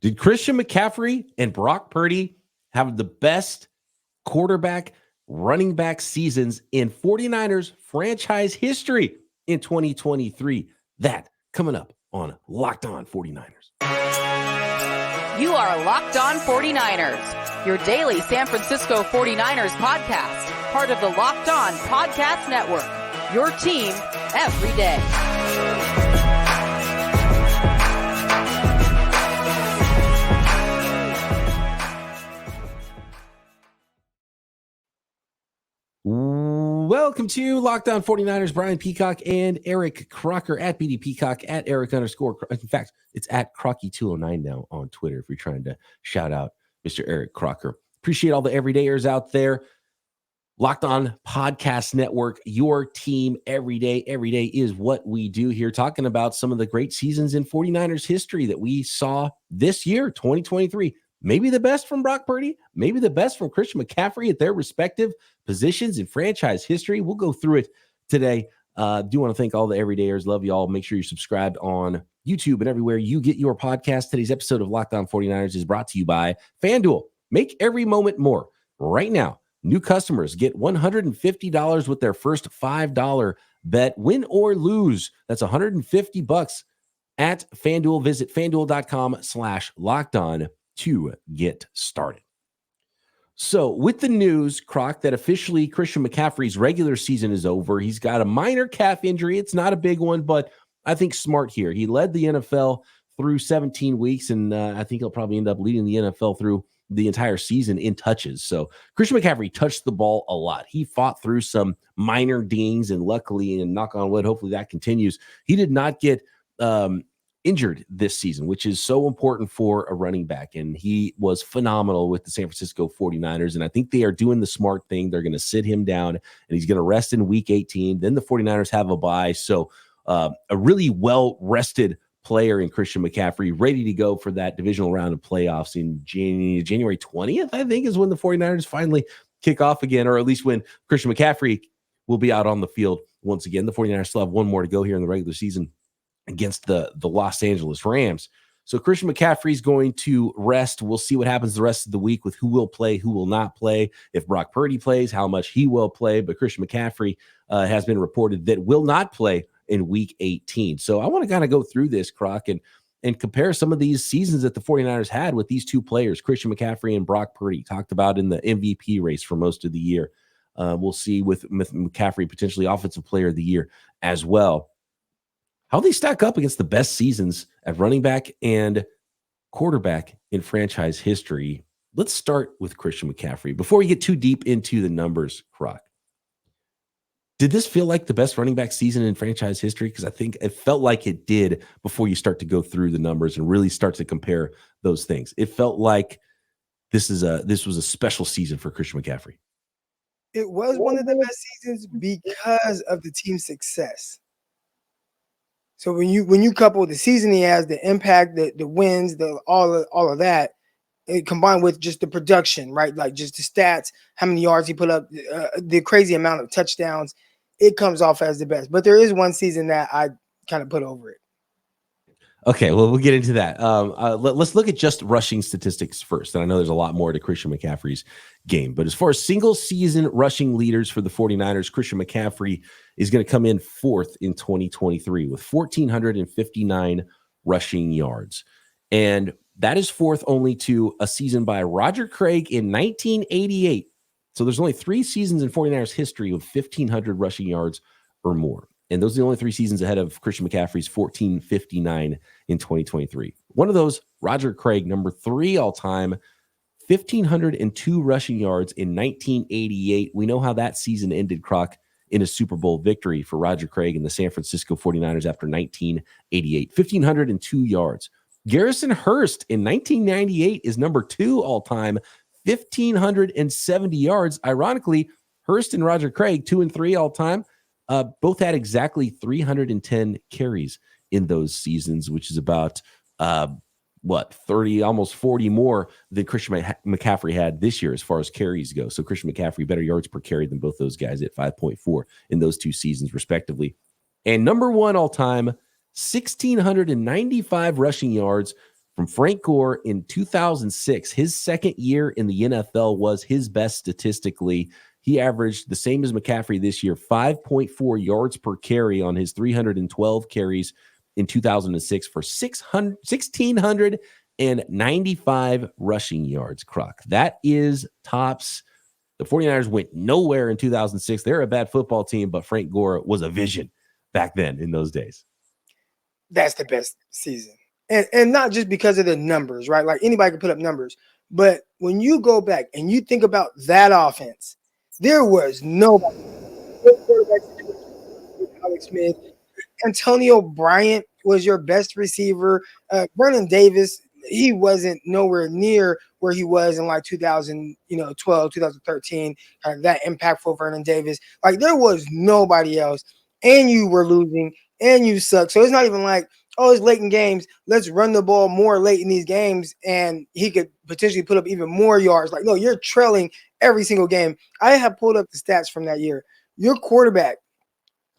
Did Christian McCaffrey and Brock Purdy have the best quarterback, running back seasons in 49ers franchise history in 2023? That coming up on Locked On 49ers. You are Locked On 49ers, your daily San Francisco 49ers podcast, part of the Locked On Podcast Network, your team every day. Welcome to Locked On 49ers. Brian Peacock and Eric Crocker at BD Peacock at Eric _ in fact, it's at Crocky209 now on Twitter if you're trying to shout out Mr. Eric Crocker. Appreciate all the everydayers out there. Locked On Podcast Network, your team every day. Every day is what we do here, talking about some of the great seasons in 49ers history that we saw this year, 2023. Maybe the best from Brock Purdy, maybe the best from Christian McCaffrey at their respective positions in franchise history. We'll go through it today. Do want to thank all the everydayers. Love you all. Make sure you're subscribed on YouTube and everywhere you get your podcast. Today's episode of Locked On 49ers is brought to you by FanDuel. Make every moment more. Right now, new customers get $150 with their first $5 bet. Win or lose. That's $150 at FanDuel. Visit FanDuel.com/lockedon to get started. So with the news, Croc, that officially Christian McCaffrey's regular season is over. He's got a minor calf injury. It's not a big one, but I think smart here. He led the NFL through 17 weeks, and I think he'll probably end up leading the NFL through the entire season in touches. So Christian McCaffrey touched the ball a lot. He fought through some minor dings, and luckily, and knock on wood, hopefully that continues, he did not get injured this season, which is so important for a running back. And he was phenomenal with the San Francisco 49ers. And I think they are doing the smart thing. They're going to sit him down and he's going to rest in week 18. Then the 49ers have a bye. So a really well-rested player in Christian McCaffrey, ready to go for that divisional round of playoffs in January 20th, I think, is when the 49ers finally kick off again, or at least when Christian McCaffrey will be out on the field once again. The 49ers still have one more to go here in the regular season against the Los Angeles Rams. So Christian McCaffrey is going to rest. We'll see what happens the rest of the week with who will play, who will not play. If Brock Purdy plays, how much he will play. But Christian McCaffrey has been reported that will not play in week 18. So I want to kind of go through this, Croc, and compare some of these seasons that the 49ers had with these two players, Christian McCaffrey and Brock Purdy, talked about in the MVP race for most of the year. We'll see with McCaffrey potentially Offensive Player of the Year as well. How they stack up against the best seasons at running back and quarterback in franchise history. Let's start with Christian McCaffrey. Before we get too deep into the numbers, Croc, did this feel like the best running back season in franchise history? Because I think it felt like it did before you start to go through the numbers and really start to compare those things. It felt like this was a special season for Christian McCaffrey. It was one of the best seasons because of the team's success. So when you couple the season he has, the impact, the wins, all of that, it combined with just the production, right? Like just the stats, how many yards he put up, the crazy amount of touchdowns, it comes off as the best. But there is one season that I kind of put over it. Okay, well, we'll get into that. Let's look at just rushing statistics first. And I know there's a lot more to Christian McCaffrey's game. But as far as single-season rushing leaders for the 49ers, Christian McCaffrey is going to come in fourth in 2023 with 1,459 rushing yards. And that is fourth only to a season by Roger Craig in 1988. So there's only 3 seasons in 49ers history with 1,500 rushing yards or more. And those are the only 3 seasons ahead of Christian McCaffrey's 1,459 in 2023. One of those, Roger Craig, number 3 all-time, 1,502 rushing yards in 1988. We know how that season ended, Croc, in a Super Bowl victory for Roger Craig and the San Francisco 49ers after 1988. 1,502 yards. Garrison Hurst in 1998 is number 2 all-time, 1,570 yards. Ironically, Hurst and Roger Craig, 2 and 3 all-time, both had exactly 310 carries in those seasons, which is about 30, almost 40 more than Christian McCaffrey had this year as far as carries go. So Christian McCaffrey better yards per carry than both those guys at 5.4 in those 2 seasons respectively. And number 1 all time, 1,695 rushing yards from Frank Gore in 2006. His second year in the NFL was his best statistically. He averaged the same as McCaffrey this year, 5.4 yards per carry on his 312 carries in 2006 for 1,695 rushing yards, Croc. That is tops. The 49ers went nowhere in 2006. They're a bad football team, but Frank Gore was a vision back then in those days. That's the best season. And not just because of the numbers, right? Like anybody can put up numbers. But when you go back and you think about that offense, there was nobody. No quarterback with Alex Smith. Antonio Bryant was your best receiver. Vernon Davis, he wasn't nowhere near where he was in like 2012, 2013. That impactful Vernon Davis. Like there was nobody else. And you were losing and you suck. So it's not even like, oh, it's late in games. Let's run the ball more late in these games. And he could potentially put up even more yards. Like, no, you're trailing every single game. I have pulled up the stats from that year. Your quarterback,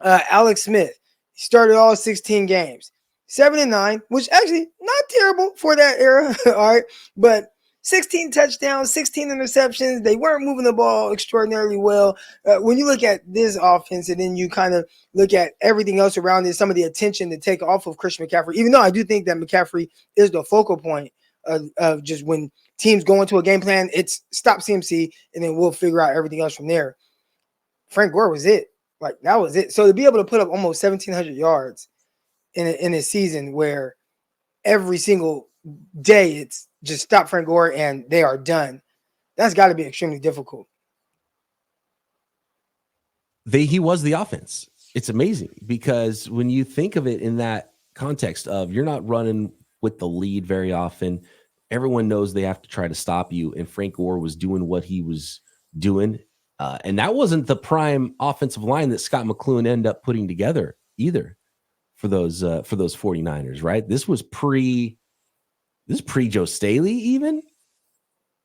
Alex Smith, started all 16 games, 7-9, which actually not terrible for that era. All right. But 16 touchdowns, 16 interceptions. They weren't moving the ball extraordinarily well. When you look at this offense and then you kind of look at everything else around it, some of the attention to take off of Christian McCaffrey, even though I do think that McCaffrey is the focal point of just when teams go into a game plan, it's stop CMC and then we'll figure out everything else from there. Frank Gore was it. Like that was it. So to be able to put up almost 1,700 yards in a season where every single day it's just stop Frank Gore and they are done, that's got to be extremely difficult. He was the offense. It's amazing because when you think of it in that context of you're not running with the lead very often, everyone knows they have to try to stop you, and Frank Gore was doing what he was doing. And that wasn't the prime offensive line that Scott McCloughan ended up putting together either for those 49ers, right? This was pre Joe Staley even,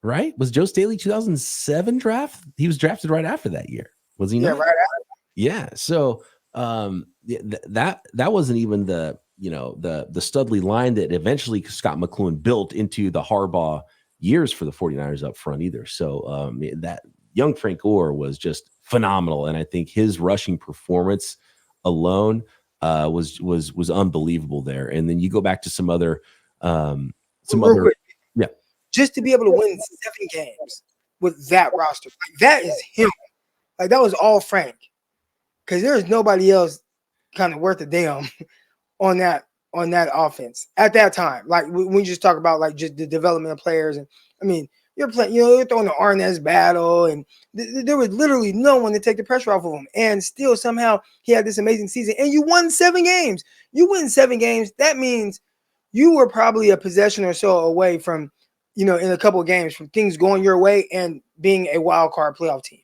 right? Was Joe Staley 2007 draft? He was drafted right after that year, was he not? Yeah, right after. Yeah. So that wasn't even the Studley line that eventually Scott McCloughan built into the Harbaugh years for the 49ers up front either. So that young Frank Gore was just phenomenal. And I think his rushing performance alone was unbelievable there. And then you go back to some other just to be able to win 7 games with that roster, like that is him. Like that was all Frank, because there's nobody else kind of worth a damn on that offense at that time. Like we just talk about like just the development of players, and I mean you're playing, you're throwing the Arnaz battle, and there was literally no one to take the pressure off of him, and still somehow he had this amazing season. And you won 7 games. You win 7 games. That means you were probably a possession or so away from, in a couple of games from things going your way and being a wild card playoff team.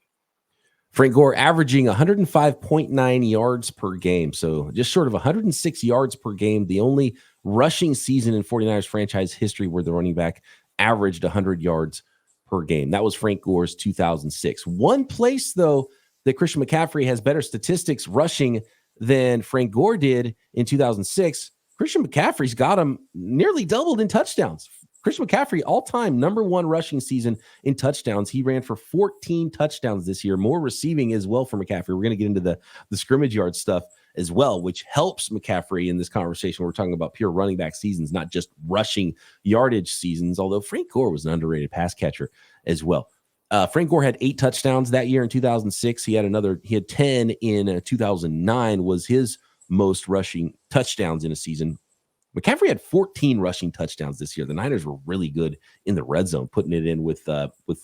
Frank Gore averaging 105.9 yards per game. So just short of 106 yards per game. The only rushing season in 49ers franchise history where the running back averaged 100 yards per game. That was Frank Gore's 2006. One place, though, that Christian McCaffrey has better statistics rushing than Frank Gore did in 2006. Christian McCaffrey's got him nearly doubled in touchdowns. Christian McCaffrey, all-time number 1 rushing season in touchdowns. He ran for 14 touchdowns this year, more receiving as well for McCaffrey. We're going to get into the scrimmage yard stuff as well, which helps McCaffrey in this conversation. We're talking about pure running back seasons, not just rushing yardage seasons, although Frank Gore was an underrated pass catcher as well. Frank Gore had 8 touchdowns that year in 2006. He had 10 in 2009 was his most rushing touchdowns in a season. McCaffrey had 14 rushing touchdowns this year. The Niners were really good in the red zone, putting it in with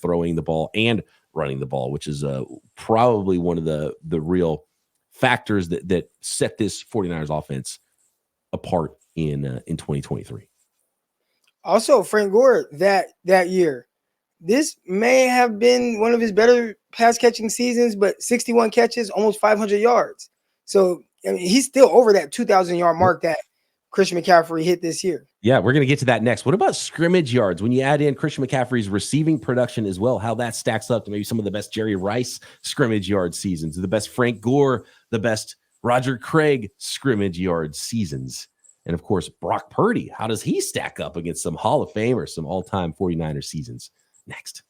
throwing the ball and running the ball, which is probably one of the real factors that set this 49ers offense apart in 2023. Also, Frank Gore that year, this may have been one of his better pass catching seasons, but 61 catches, almost 500 yards. So I mean, he's still over that 2,000 yard mark that Christian McCaffrey hit this year. Yeah, we're going to get to that next. What about scrimmage yards? When you add in Christian McCaffrey's receiving production as well, how that stacks up to maybe some of the best Jerry Rice scrimmage yard seasons, the best Frank Gore, the best Roger Craig scrimmage yard seasons. And of course, Brock Purdy. How does he stack up against some Hall of Fame or some all-time 49er seasons? Next.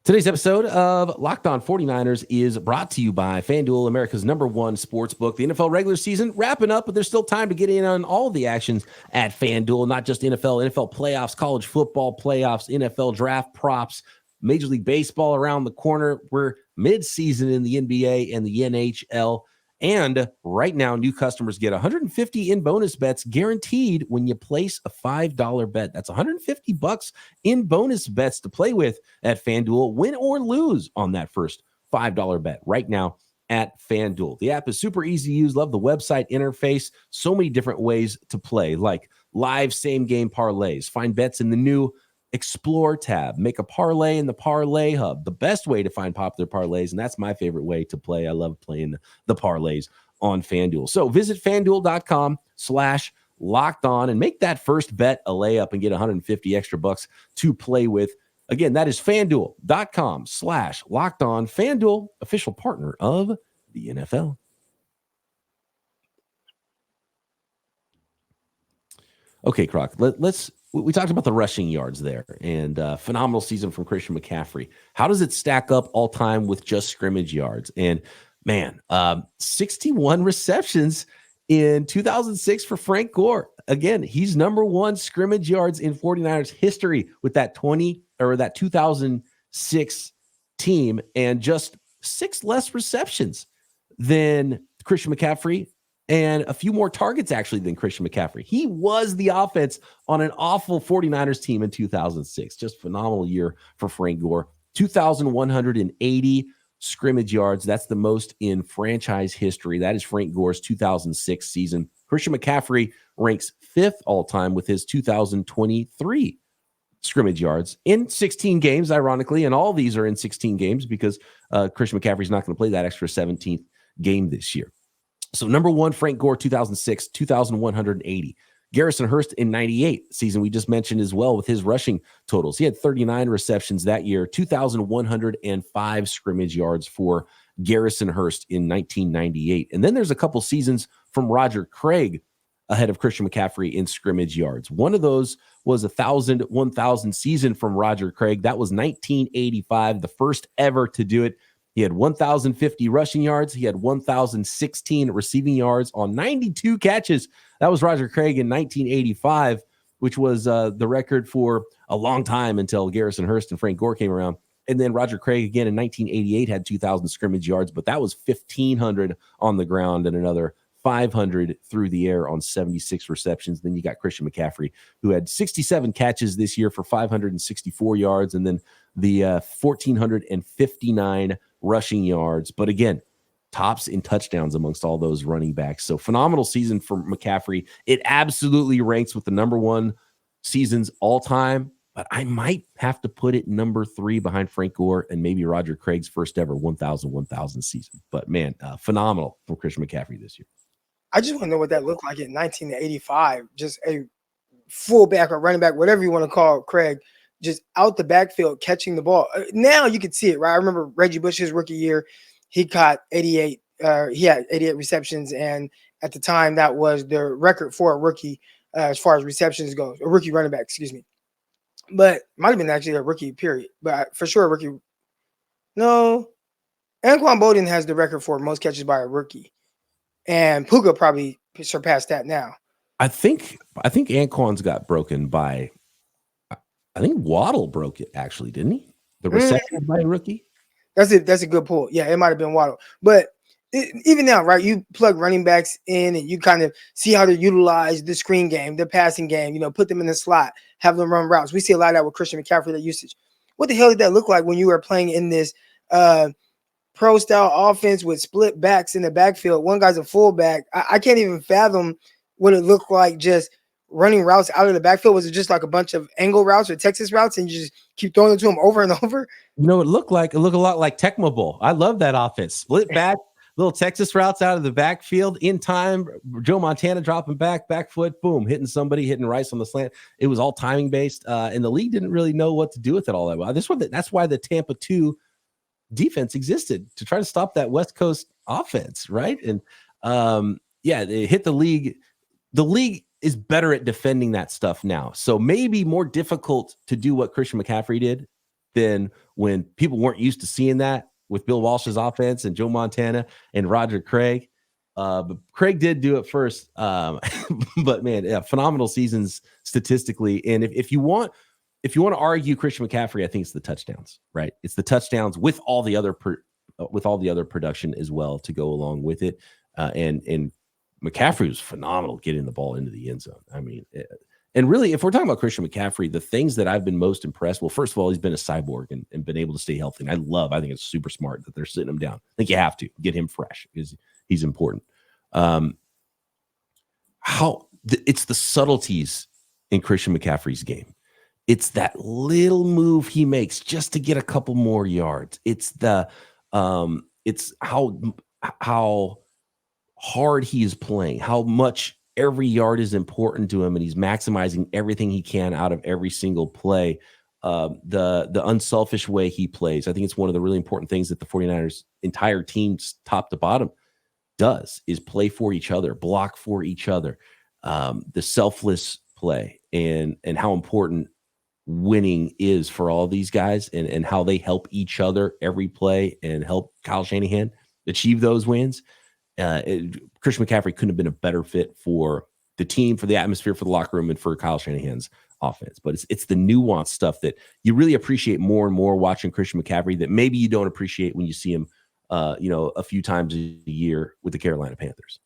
Today's episode of Locked On 49ers is brought to you by FanDuel, America's #1 sportsbook. The NFL regular season wrapping up, but there's still time to get in on all the actions at FanDuel, not just NFL playoffs, college football playoffs, NFL draft props, Major League Baseball around the corner. We're mid-season in the NBA and the NHL. And right now, new customers get 150 in bonus bets guaranteed when you place a $5 bet. That's $150 in bonus bets to play with at FanDuel, win or lose on that first $5 bet right now at FanDuel. The app is super easy to use. Love the website interface. So many different ways to play, like live same-game parlays. Find bets in the new Explore tab. Make a parlay in the Parlay Hub, the best way to find popular parlays, and that's my favorite way to play. I love playing the parlays on FanDuel. So visit FanDuel.com/lockedon and make that first bet a layup and get 150 extra bucks to play with. Again, that is FanDuel.com/lockedon. FanDuel, official partner of the NFL. Okay, Croc, we talked about the rushing yards there and phenomenal season from Christian McCaffrey. How does it stack up all time with just scrimmage yards? And man, 61 receptions in 2006 for Frank Gore. Again, he's #1 scrimmage yards in 49ers history with that 2006 team, and just 6 less receptions than Christian McCaffrey, and a few more targets actually than Christian McCaffrey. He was the offense on an awful 49ers team in 2006. Just phenomenal year for Frank Gore. 2,180 scrimmage yards. That's the most in franchise history. That is Frank Gore's 2006 season. Christian McCaffrey ranks 5th all-time with his 2023 scrimmage yards in 16 games, ironically, and all these are in 16 games because Christian McCaffrey's not going to play that extra 17th game this year. So #1, Frank Gore, 2006, 2,180. Garrison Hurst in 98 season we just mentioned as well with his rushing totals. He had 39 receptions that year, 2,105 scrimmage yards for Garrison Hurst in 1998. And then there's a couple seasons from Roger Craig ahead of Christian McCaffrey in scrimmage yards. One of those was a 1,000 season from Roger Craig. That was 1985, the first ever to do it. He had 1,050 rushing yards. He had 1,016 receiving yards on 92 catches. That was Roger Craig in 1985, which was the record for a long time until Garrison Hurst and Frank Gore came around. And then Roger Craig again in 1988 had 2,000 scrimmage yards, but that was 1,500 on the ground and another 500 through the air on 76 receptions. Then you got Christian McCaffrey, who had 67 catches this year for 564 yards, and then the 1,459 rushing yards. But again, tops in touchdowns amongst all those running backs. So phenomenal season for McCaffrey. It absolutely ranks with the #1 seasons all time, but I might have to put it #3 behind Frank Gore and maybe Roger Craig's first ever 1,000 season. But man, phenomenal from Christian McCaffrey this year. I just want to know what that looked like in 1985. Just a fullback or running back, whatever you want to call Craig, just out the backfield catching the ball. Now you can see it, right? I remember Reggie Bush's rookie year. He caught 88. He had 88 receptions, and at the time that was the record for a rookie as far as receptions goes. A rookie running back, excuse me. But might have been actually a rookie period, but for sure a rookie. No, Anquan Bolden has the record for most catches by a rookie, and Puka probably surpassed that now. I think Anquan's got broken by. I think Waddle broke it actually, didn't he? The reception by a rookie. That's it. That's a good pull. Yeah, it might have been Waddle. But even now, right? You plug running backs in and you kind of see how to utilize the screen game, the passing game. Put them in the slot, have them run routes. We see a lot of that with Christian McCaffrey, that usage. What the hell did that look like when you were playing in this pro style offense with split backs in the backfield? One guy's a fullback. I can't even fathom what it looked like just running routes out of the backfield. Was it just like a bunch of angle routes or Texas routes and you just keep throwing it to him over and over? It looked a lot like Tecmo Bowl. I love that offense. Split back, little Texas routes out of the backfield in time. Joe Montana dropping back foot, boom, hitting somebody, hitting Rice on the slant. It was all timing based, and the league didn't really know what to do with it all that well. That's why the Tampa 2 defense existed, to try to stop that West Coast offense, right? And they hit the league. The league is better at defending that stuff now. So maybe more difficult to do what Christian McCaffrey did than when people weren't used to seeing that with Bill Walsh's offense and Joe Montana and Roger Craig. But Craig did do it first. But man, yeah, phenomenal seasons statistically. And if you want to argue Christian McCaffrey, I think it's the touchdowns, right? It's the touchdowns with all the other production as well to go along with it. And McCaffrey was phenomenal getting the ball into the end zone. I mean, and really, if we're talking about Christian McCaffrey, the things that I've been most impressed, well, first of all, he's been a cyborg and been able to stay healthy. And I think it's super smart that they're sitting him down. I think you have to get him fresh because he's important. It's the subtleties in Christian McCaffrey's game. It's that little move he makes just to get a couple more yards. It's it's how hard he is playing, how much every yard is important to him, and he's maximizing everything he can out of every single play. The unselfish way he plays. I think it's one of the really important things that the 49ers entire teams top to bottom does is play for each other, block for each other. The selfless play and how important winning is for all these guys and how they help each other every play and help Kyle Shanahan achieve those wins. Christian McCaffrey couldn't have been a better fit for the team, for the atmosphere, for the locker room, and for Kyle Shanahan's offense. But it's the nuanced stuff that you really appreciate more and more watching Christian McCaffrey that maybe you don't appreciate when you see him, a few times a year with the Carolina Panthers.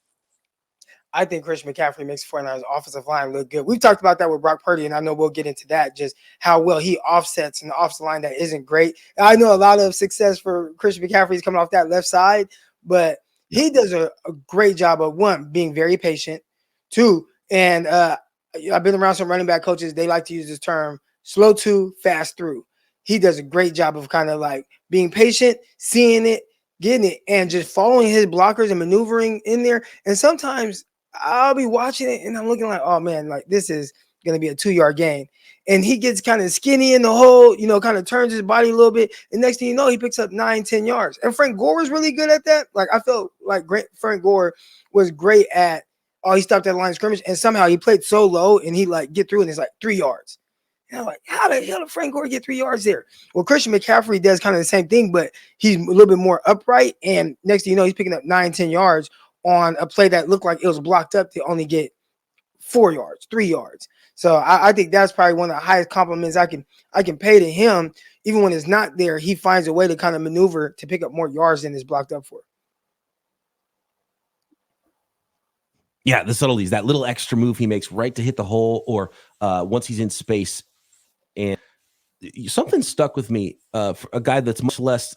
I think Christian McCaffrey makes the 49ers offensive line look good. We've talked about that with Brock Purdy, and I know we'll get into that, just how well he offsets in the offensive line that isn't great. I know a lot of success for Christian McCaffrey is coming off that left side, but he does a great job of, one, being very patient, two, and I've been around some running back coaches. They like to use this term, slow to, fast through. He does a great job of kind of like being patient, seeing it, getting it, and just following his blockers and maneuvering in there. And sometimes I'll be watching it and I'm looking like, oh man, like this is going to be a 2-yard gain. And he gets kind of skinny in the hole, kind of turns his body a little bit. And next thing you know, he picks up 9-10 yards. And Frank Gore was really good at that. Like I felt like Frank Gore was great at, he stopped at the line of scrimmage and somehow he played so low and he like get through and it's like 3 yards. And I'm like, how the hell did Frank Gore get 3 yards there? Well, Christian McCaffrey does kind of the same thing, but he's a little bit more upright. And next thing you know, he's picking up 9-10 yards on a play that looked like it was blocked up to only get 4 yards, 3 yards. So I think that's probably one of the highest compliments I can pay to him. Even when it's not there, he finds a way to kind of maneuver to pick up more yards than is blocked up for. Yeah, the subtleties, that little extra move he makes right to hit the hole or once he's in space. And something stuck with me for a guy that's much less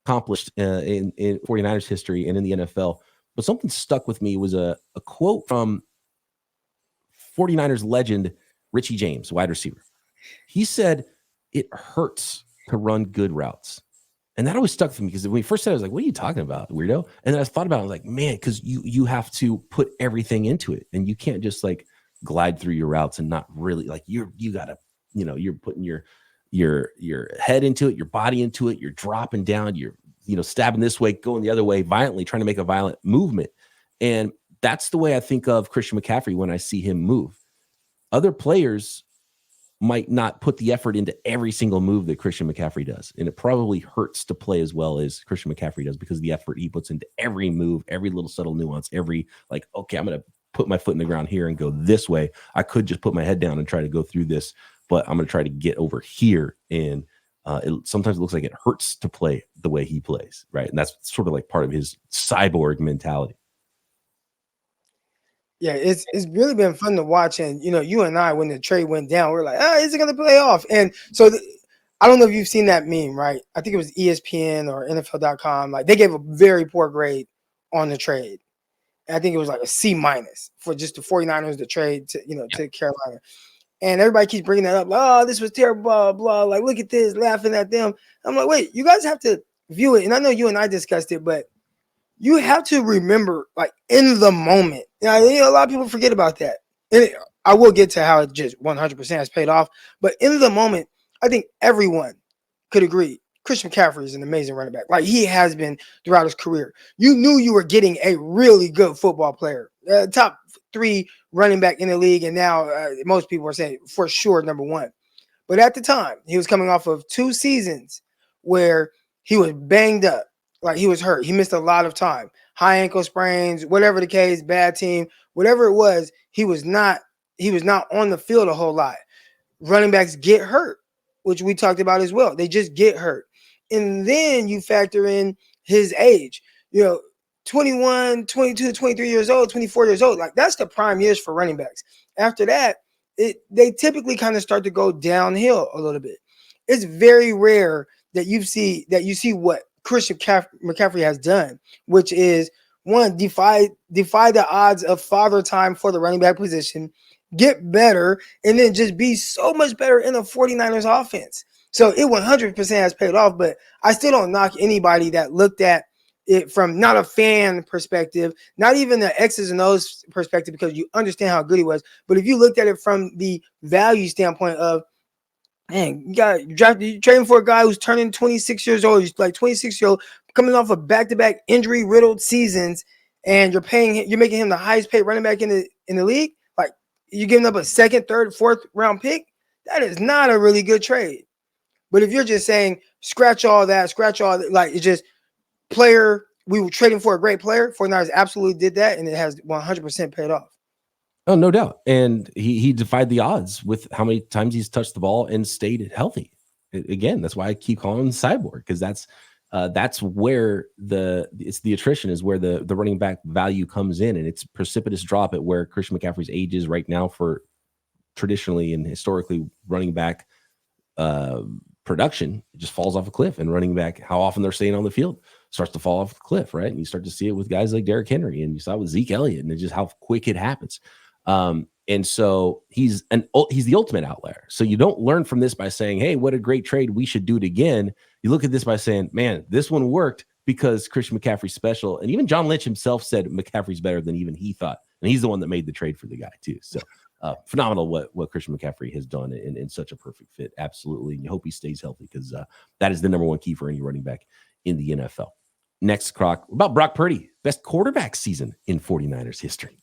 accomplished in 49ers history and in the NFL. But something stuck with me was a quote from 49ers legend Richie James, wide receiver. He said, "It hurts to run good routes." And that always stuck with me because when he first said it, I was like, what are you talking about, weirdo? And then I thought about it, I was like, man, because you have to put everything into it. And you can't just like glide through your routes and not really like you gotta, you're putting your head into it, your body into it, you're dropping down, you're stabbing this way, going the other way, violently trying to make a violent movement. And that's the way I think of Christian McCaffrey when I see him move. Other players might not put the effort into every single move that Christian McCaffrey does. And it probably hurts to play as well as Christian McCaffrey does because of the effort he puts into every move, every little subtle nuance, every like, okay, I'm going to put my foot in the ground here and go this way. I could just put my head down and try to go through this, but I'm going to try to get over here. And sometimes it looks like it hurts to play the way he plays, right? And that's sort of like part of his cyborg mentality. Yeah, it's really been fun to watch. And, you and I, when the trade went down, we're like, is it going to play off? And so I don't know if you've seen that meme, right? I think it was ESPN or NFL.com. Like they gave a very poor grade on the trade. And I think it was like a C- for just the 49ers to trade to, to Carolina. And everybody keeps bringing that up. Oh, this was terrible, blah, blah. Like, look at this, laughing at them. I'm like, wait, you guys have to view it. And I know you and I discussed it, but you have to remember, like, in the moment. A lot of people forget about that. And I will get to how it just 100% has paid off. But in the moment, I think everyone could agree Christian McCaffrey is an amazing running back. Like he has been throughout his career. You knew you were getting a really good football player, top 3 running back in the league. And now most people are saying for sure number 1. But at the time, he was coming off of 2 seasons where he was banged up, like he was hurt. He missed a lot of time, high ankle sprains, whatever the case, bad team, whatever it was. He was not on the field a whole lot. Running backs get hurt, which we talked about as well. They just get hurt. And then you factor in his age, 21, 22, 23 years old, 24 years old. Like that's the prime years for running backs. After that, they typically kind of start to go downhill a little bit. It's very rare that you see what Christian McCaffrey has done, which is one, defy the odds of father time for the running back position, get better, and then just be so much better in the 49ers offense. So it 100% has paid off, but I still don't knock anybody that looked at it from not a fan perspective, not even the X's and O's perspective, because you understand how good he was. But if you looked at it from the value standpoint of, man, you're trading for a guy who's turning 26 years old. He's like 26-year-old coming off of back-to-back injury-riddled seasons, and you're making him the highest paid running back in the league. Like you're giving up a 2nd, 3rd, 4th round pick. That is not a really good trade. But if you're just saying scratch all that, like it's just player, we were trading for a great player. 49ers absolutely did that, and it has 100% paid off. Oh, no doubt. And he defied the odds with how many times he's touched the ball and stayed healthy. Again, that's why I keep calling him cyborg, because that's where the attrition is, where the running back value comes in, and it's a precipitous drop at where Christian McCaffrey's age is right now for traditionally and historically running back production. It just falls off a cliff, and running back, how often they're staying on the field, starts to fall off the cliff, right? And you start to see it with guys like Derrick Henry, and you saw it with Zeke Elliott, and it's just how quick it happens. And so he's the ultimate outlier. So you don't learn from this by saying, hey, what a great trade, we should do it again. You look at this by saying, man, this one worked because Christian McCaffrey's special. And even John Lynch himself said McCaffrey's better than even he thought. And he's the one that made the trade for the guy too. So phenomenal what Christian McCaffrey has done in such a perfect fit. Absolutely. And you hope he stays healthy, because that is the number one key for any running back in the NFL. Next, Croc, about Brock Purdy, best quarterback season in 49ers history.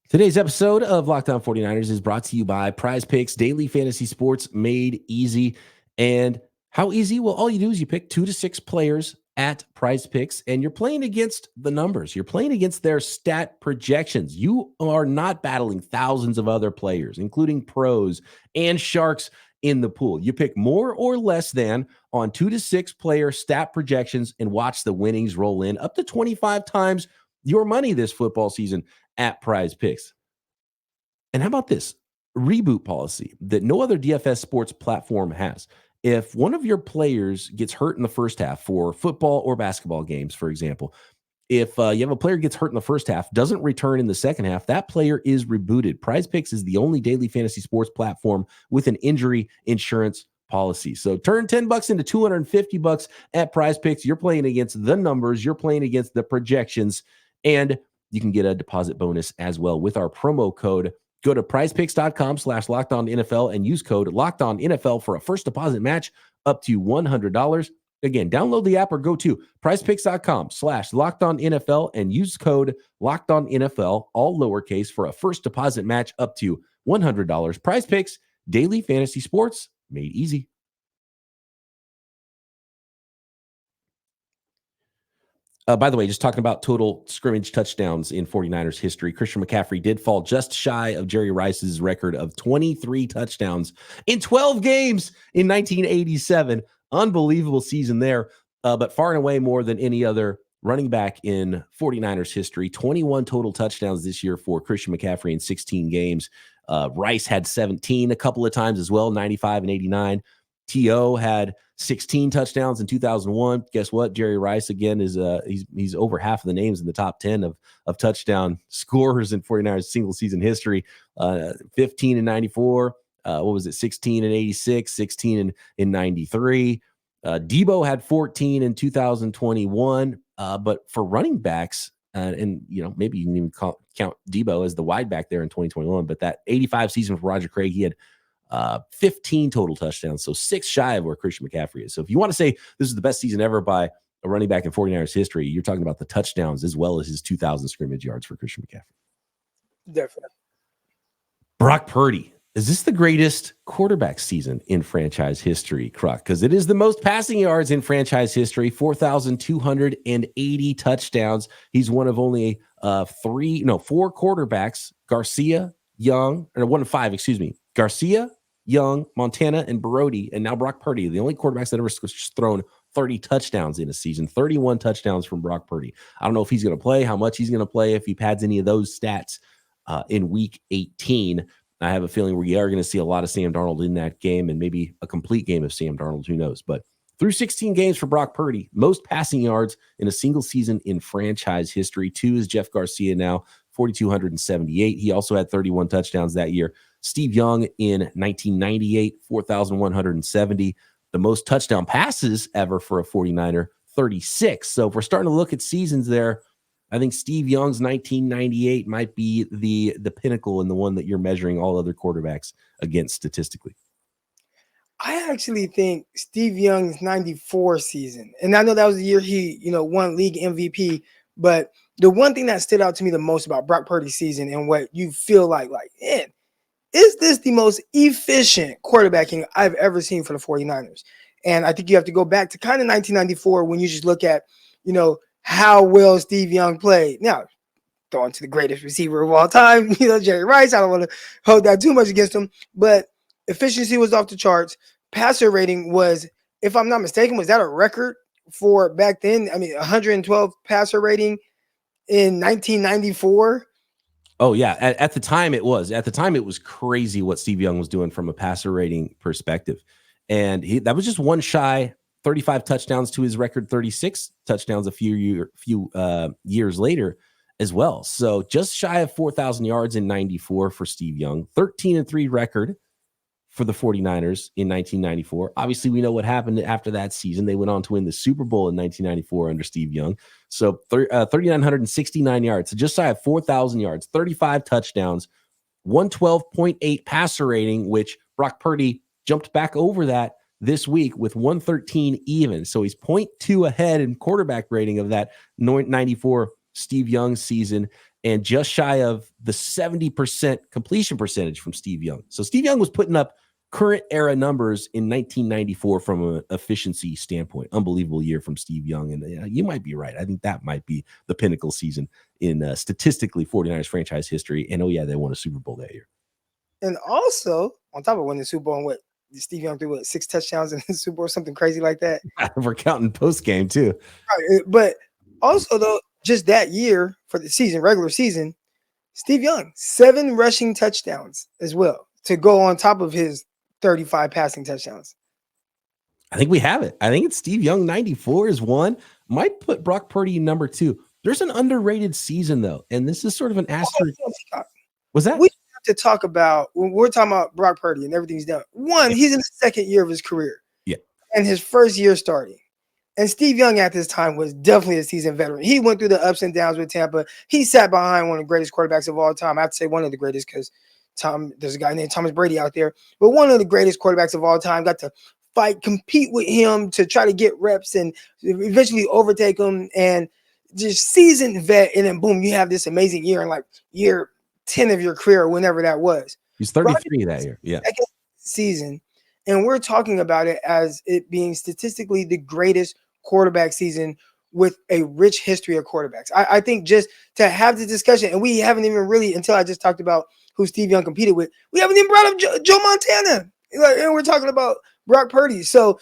Today's episode of Locked On 49ers is brought to you by PrizePicks, daily fantasy sports made easy. And how easy? Well, all you do is you pick 2 to 6 players at PrizePicks, and you're playing against the numbers. You're playing against their stat projections. You are not battling thousands of other players, including pros and sharks in the pool. You pick more or less than on 2 to 6 player stat projections and watch the winnings roll in up to 25 times your money this football season at PrizePicks. And how about this reboot policy that no other DFS sports platform has? If one of your players gets hurt in the first half for football or basketball games, for example, if you have a player gets hurt in the first half, doesn't return in the second half, that player is rebooted. PrizePicks is the only daily fantasy sports platform with an injury insurance policy. So turn $10 into $250 at PrizePicks. You're playing against the numbers. You're playing against the projections, and you can get a deposit bonus as well with our promo code. Go to prizepicks.com/LockedOnNFL and use code LockedOnNFL for a first deposit match up to $100. Again, download the app or go to prizepicks.com/LockedOnNFL and use code LockedOnNFL, all lowercase, for a first deposit match up to $100. PrizePicks, daily fantasy sports made easy. By the way, just talking about total scrimmage touchdowns in 49ers history, Christian McCaffrey did fall just shy of Jerry Rice's record of 23 touchdowns in 12 games in 1987. Unbelievable season there, but far and away more than any other running back in 49ers history. 21 total touchdowns this year for Christian McCaffrey in 16 games. Rice had 17 a couple of times as well, 95 and 89. T.O. had 16 touchdowns in 2001. Guess what? Jerry Rice again is he's over half of the names in the top 10 of touchdown scorers in 49ers single season history. 15 and 94. What was it? 16 and 86, 16 in 93. Debo had 14 in 2021. But for running backs, and maybe you can even count Debo as the wide back there in 2021. But that 85 season for Roger Craig, he had 15 total touchdowns, so 6 shy of where Christian McCaffrey is. So if you want to say this is the best season ever by a running back in 49ers history, you're talking about the touchdowns as well as his 2,000 scrimmage yards for Christian McCaffrey. Definitely. Brock Purdy. Is this the greatest quarterback season in franchise history, Croc? Because it is the most passing yards in franchise history, 4,280 touchdowns. He's one of only 4 quarterbacks, Garcia, Young, or 1 of 5, excuse me. Garcia, Young, Montana, and Brody, and now Brock Purdy, the only quarterbacks that ever thrown 30 touchdowns in a season, 31 touchdowns from Brock Purdy. I don't know if he's going to play, how much he's going to play, if he pads any of those stats in week 18. I have a feeling we are going to see a lot of Sam Darnold in that game and maybe a complete game of Sam Darnold. Who knows? But through 16 games for Brock Purdy, most passing yards in a single season in franchise history. 2 is Jeff Garcia now, 4,278. He also had 31 touchdowns that year. Steve Young in 1998, 4,170. The most touchdown passes ever for a 49er, 36. So if we're starting to look at seasons there, I think Steve Young's 1998 might be the pinnacle and the one that you're measuring all other quarterbacks against statistically. I actually think Steve Young's 94 season, and I know that was the year he, won league MVP, but the one thing that stood out to me the most about Brock Purdy's season and what you feel like, man, is this the most efficient quarterbacking I've ever seen for the 49ers? And I think you have to go back to kind of 1994 when you just look at, how well Steve Young played. Now, throwing to the greatest receiver of all time, Jerry Rice. I don't want to hold that too much against him, but efficiency was off the charts. Passer rating was, if I'm not mistaken, was that a record for back then? I mean, 112 passer rating in 1994. Oh yeah, at the time it was. At the time it was crazy what Steve Young was doing from a passer rating perspective, and that was just one shy. 35 touchdowns to his record, 36 touchdowns a few years later as well. So just shy of 4,000 yards in 94 for Steve Young, 13-3 record for the 49ers in 1994. Obviously, we know what happened after that season. They went on to win the Super Bowl in 1994 under Steve Young. So 3,969 yards, so just shy of 4,000 yards, 35 touchdowns, 112.8 passer rating, which Brock Purdy jumped back over that this week with 113 even. So he's 0.2 ahead in quarterback rating of that 94 Steve Young season and just shy of the 70% completion percentage from Steve Young. So Steve Young was putting up current era numbers in 1994 from an efficiency standpoint. Unbelievable year from Steve Young. And you might be right. I think that might be the pinnacle season in statistically 49ers franchise history. And they won a Super Bowl that year. And also, on top of winning the Super Bowl, and what Steve Young threw 6 touchdowns in the Super Bowl, something crazy like that. We're counting post game too. Right. But also, though, just that year for the season, regular season, Steve Young, 7 rushing touchdowns as well to go on top of his 35 passing touchdowns. I think we have it. I think it's Steve Young. 94 is 1. Might put Brock Purdy in number 2. There's an underrated season though, and this is sort of an asterisk. Was that? We have to talk about when we're talking about Brock Purdy and everything he's done. One, he's in the second year of his career. Yeah. And his first year starting. And Steve Young at this time was definitely a seasoned veteran. He went through the ups and downs with Tampa. He sat behind one of the greatest quarterbacks of all time. I have to say one of the greatest because there's a guy named Thomas Brady out there. But one of the greatest quarterbacks of all time, got to compete with him to try to get reps and eventually overtake him, and just seasoned vet. And then boom, you have this amazing year in like year 10 of your career, whenever that was. He's 33 that year. Yeah. Second season. And we're talking about it as it being statistically the greatest quarterback season with a rich history of quarterbacks. I think just to have the discussion, and we haven't even really, until I just talked about who Steve Young competed with, we haven't even brought up Joe Montana. And we're talking about Brock Purdy. So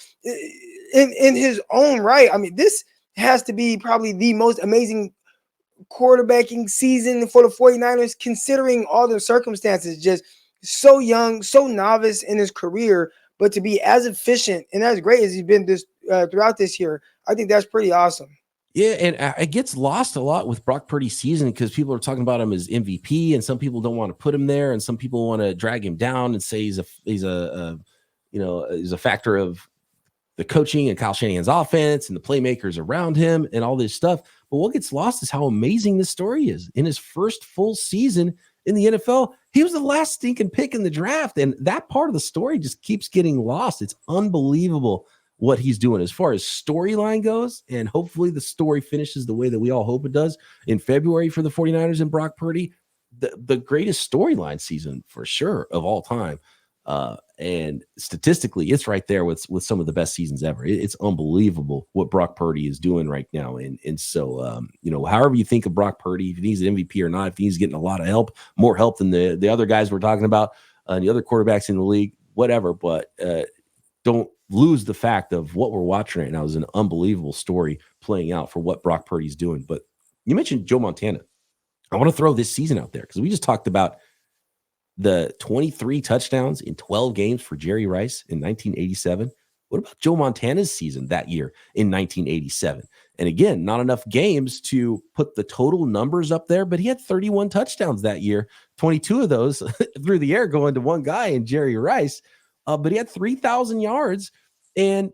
in his own right, I mean, this has to be probably the most amazing quarterbacking season for the 49ers, considering all the circumstances. Just so young, so novice in his career, but to be as efficient and as great as he's been this throughout this year, I think that's pretty awesome. Yeah, and it gets lost a lot with Brock Purdy's season because people are talking about him as MVP, and some people don't want to put him there, and some people want to drag him down and say he's a factor of the coaching and Kyle Shanahan's offense and the playmakers around him and all this stuff. But what gets lost is how amazing this story is. In his first full season in the NFL, He was the last stinking pick in the draft. And that part of the story just keeps getting lost. It's unbelievable what he's doing as far as storyline goes. And hopefully the story finishes the way that we all hope it does in February for the 49ers and Brock Purdy. The greatest storyline season for sure of all time. And statistically, it's right there with some of the best seasons ever. It's unbelievable what Brock Purdy is doing right now. And so, however you think of Brock Purdy, if he needs an MVP or not, if he's getting a lot of help, more help than the other guys we're talking about, the other quarterbacks in the league, whatever. But don't lose the fact of what we're watching right now is an unbelievable story playing out for what Brock Purdy's doing. But you mentioned Joe Montana. I want to throw this season out there because we just talked about the 23 touchdowns in 12 games for Jerry Rice in 1987. What about Joe Montana's season that year in 1987? And again, not enough games to put the total numbers up there, but he had 31 touchdowns that year, 22 of those through the air going to one guy in Jerry Rice. But he had 3,000 yards, and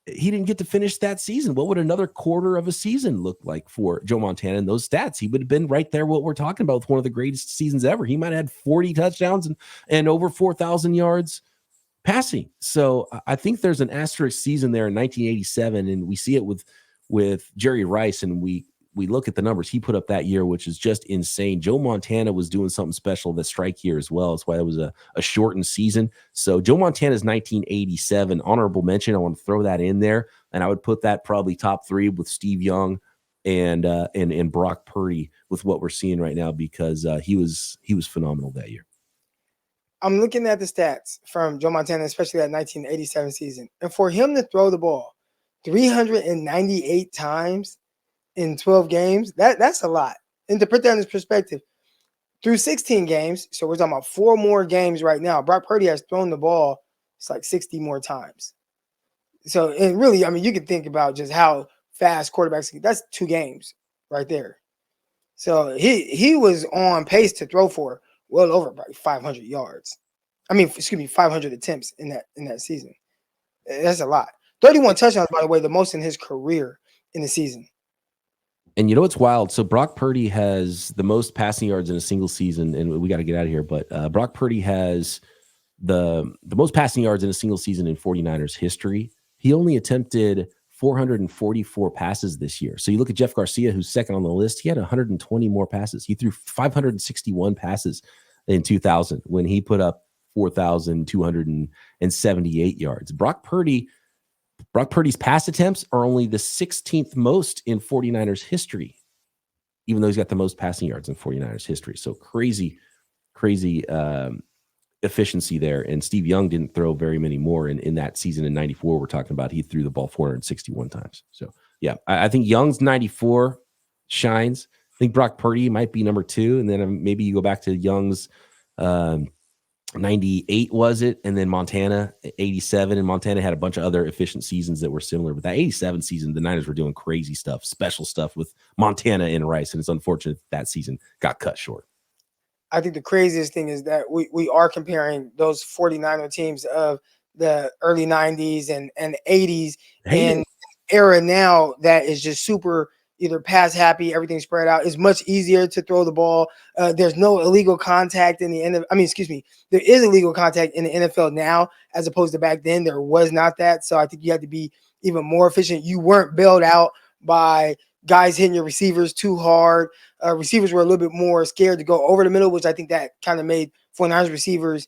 he didn't get to finish that season. What would another quarter of a season look like for Joe Montana in those stats? He would have been right there, what we're talking about, with one of the greatest seasons ever. He might have had 40 touchdowns and over 4,000 yards passing. So I think there's an asterisk season there in 1987, and we see it with Jerry Rice, and we look at the numbers he put up that year, which is just insane. Joe Montana was doing something special that strike year as well. That's why it was a shortened season. So Joe Montana's 1987 honorable mention. I want to throw that in there, and I would put that probably top 3 with Steve Young and Brock Purdy with what we're seeing right now, because he was phenomenal that year. I'm looking at the stats from Joe Montana, especially that 1987 season, and for him to throw the ball 398 times in 12 games, that's a lot. And to put that in perspective, through 16 games, so we're talking about 4 more games right now, Brock Purdy has thrown the ball, it's like 60 more times. So, and really, I mean, you can think about just how fast quarterbacks, that's 2 games right there. So he was on pace to throw for well over probably 500 yards. 500 attempts in that season. That's a lot. 31 touchdowns, by the way, the most in his career in the season. And you know what's wild? So Brock Purdy has the most passing yards in a single season, and we got to get out of here. But Brock Purdy has the most passing yards in a single season in 49ers history. He only attempted 444 passes this year. So you look at Jeff Garcia, who's second on the list. He had 120 more passes. He threw 561 passes in 2000 when he put up 4,278 yards. Brock Purdy's pass attempts are only the 16th most in 49ers history, even though he's got the most passing yards in 49ers history. So crazy efficiency there. And Steve Young didn't throw very many more in that season in 94. We're talking about he threw the ball 461 times. So yeah, I think Young's 94 shines. I think Brock Purdy might be number 2. And then maybe you go back to Young's 98 was it, and then Montana 87, and Montana had a bunch of other efficient seasons that were similar. But that 87 season, the Niners were doing crazy stuff, special stuff with Montana and Rice, and it's unfortunate that season got cut short. I think the craziest thing is that we are comparing those 49er teams of the early 90s and 80s and era now that is just super either pass happy, everything spread out. It's much easier to throw the ball. There's no illegal contact in the end of, there is illegal contact in the NFL now, as opposed to back then. There was not that. So I think you had to be even more efficient. You weren't bailed out by guys hitting your receivers too hard. Receivers were a little bit more scared to go over the middle, which I think that kind of made 49ers receivers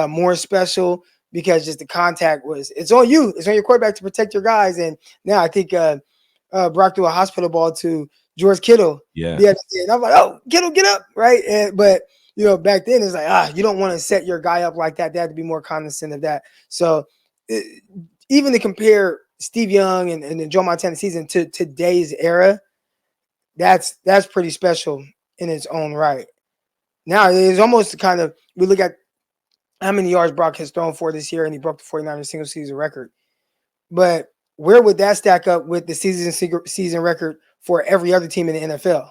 more special, because just the contact was, it's on you. It's on your quarterback to protect your guys. And now I think, Brock threw a hospital ball to George Kittle. Yeah. And I'm like, oh, Kittle, get up, right? But back then it's like, you don't want to set your guy up like that. They had to be more cognizant of that. So even to compare Steve Young and the Joe Montana season to today's era, that's pretty special in its own right. Now it's almost kind of, we look at how many yards Brock has thrown for this year, and he broke the 49ers single season record. But where would that stack up with the season record for every other team in the NFL?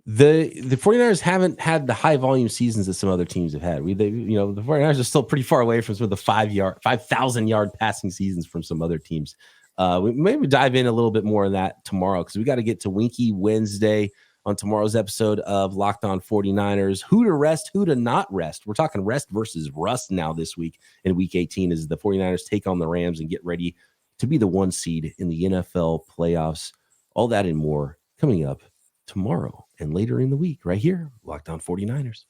The 49ers haven't had the high volume seasons that some other teams have had. The 49ers are still pretty far away from some of the 5,000 yard passing seasons from some other teams. We maybe dive in a little bit more on that tomorrow, because we got to get to Winky Wednesday on tomorrow's episode of Locked On 49ers. Who to rest, who to not rest. We're talking rest versus rust now this week in Week 18 as the 49ers take on the Rams and get ready to be the 1 seed in the NFL playoffs. All that and more coming up tomorrow and later in the week right here, Locked On 49ers.